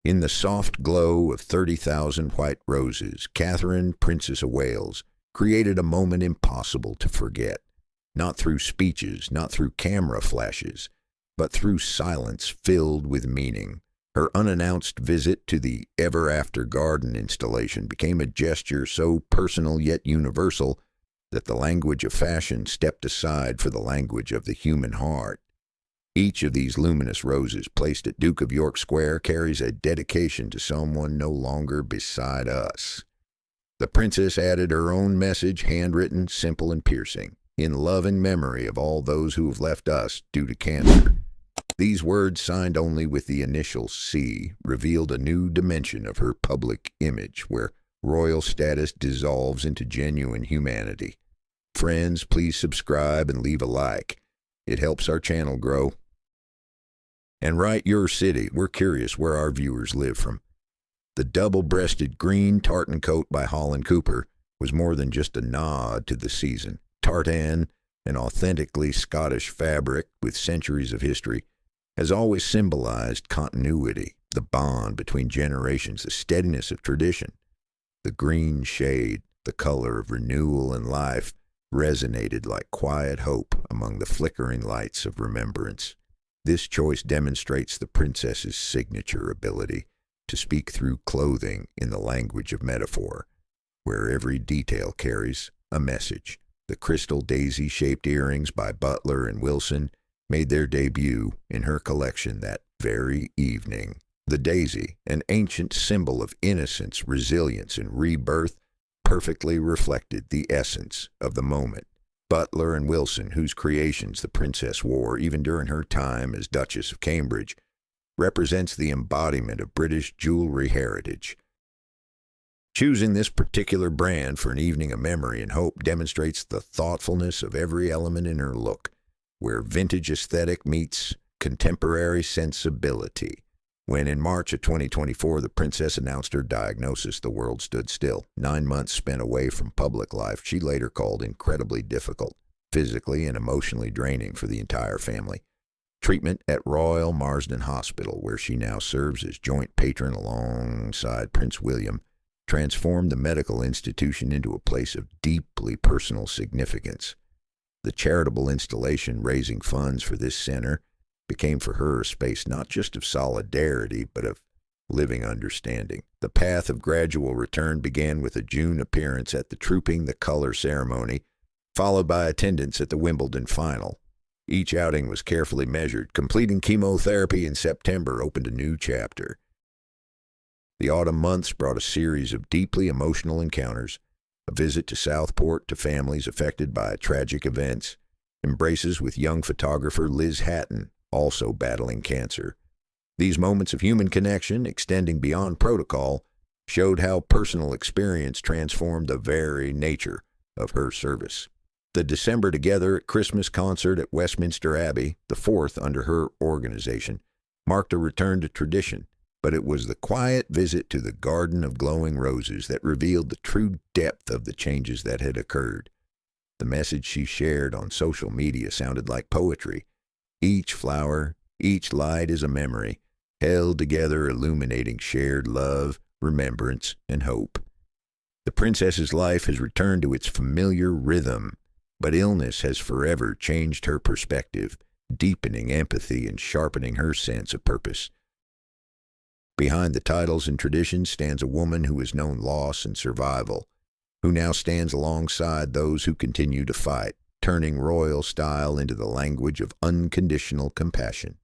In the soft glow of 30,000 white roses, Catherine, Princess of Wales, created a moment impossible to forget. Not through speeches, not through camera flashes, but through silence filled with meaning. Her unannounced visit to the Ever After Garden installation became a gesture so personal yet universal that the language of fashion stepped aside for the language of the human heart. Each of these luminous roses placed at Duke of York Square carries a dedication to someone no longer beside us. The princess added her own message, handwritten, simple, and piercing, in love and memory of all those who have left us due to cancer. These words, signed only with the initial C, revealed a new dimension of her public image, where royal status dissolves into genuine humanity. Friends, please subscribe and leave a like. It helps our channel grow. And write your city. We're curious where our viewers live from. The double-breasted green tartan coat by Holland Cooper was more than just a nod to the season. Tartan, an authentically Scottish fabric with centuries of history, has always symbolized continuity, the bond between generations, the steadiness of tradition. The green shade, the color of renewal and life, resonated like quiet hope among the flickering lights of remembrance. This choice demonstrates the princess's signature ability to speak through clothing in the language of metaphor, where every detail carries a message. The crystal daisy-shaped earrings by Butler and Wilson made their debut in her collection that very evening. The daisy, an ancient symbol of innocence, resilience, and rebirth, perfectly reflected the essence of the moment. Butler and Wilson, whose creations the princess wore even during her time as Duchess of Cambridge, represents the embodiment of British jewelry heritage. Choosing this particular brand for an evening of memory and hope demonstrates the thoughtfulness of every element in her look, where vintage aesthetic meets contemporary sensibility. When in March of 2024 the princess announced her diagnosis, the world stood still. 9 months spent away from public life, she later called incredibly difficult, physically and emotionally draining for the entire family. Treatment at Royal Marsden Hospital, where she now serves as joint patron alongside Prince William, transformed the medical institution into a place of deeply personal significance. The charitable installation raising funds for this center became for her a space not just of solidarity, but of living understanding. The path of gradual return began with a June appearance at the Trooping the Color ceremony, followed by attendance at the Wimbledon final. Each outing was carefully measured. Completing chemotherapy in September opened a new chapter. The autumn months brought a series of deeply emotional encounters, a visit to Southport to families affected by tragic events, embraces with young photographer Liz Hatton, also battling cancer. These moments of human connection, extending beyond protocol, showed how personal experience transformed the very nature of her service. The December Together at Christmas concert at Westminster Abbey, the fourth under her organization, marked a return to tradition, but it was the quiet visit to the Garden of Glowing Roses that revealed the true depth of the changes that had occurred. The message she shared on social media sounded like poetry. Each flower, each light is a memory, held together illuminating shared love, remembrance, and hope. The princess's life has returned to its familiar rhythm, but illness has forever changed her perspective, deepening empathy and sharpening her sense of purpose. Behind the titles and traditions stands a woman who has known loss and survival, who now stands alongside those who continue to fight, turning royal style into the language of unconditional compassion.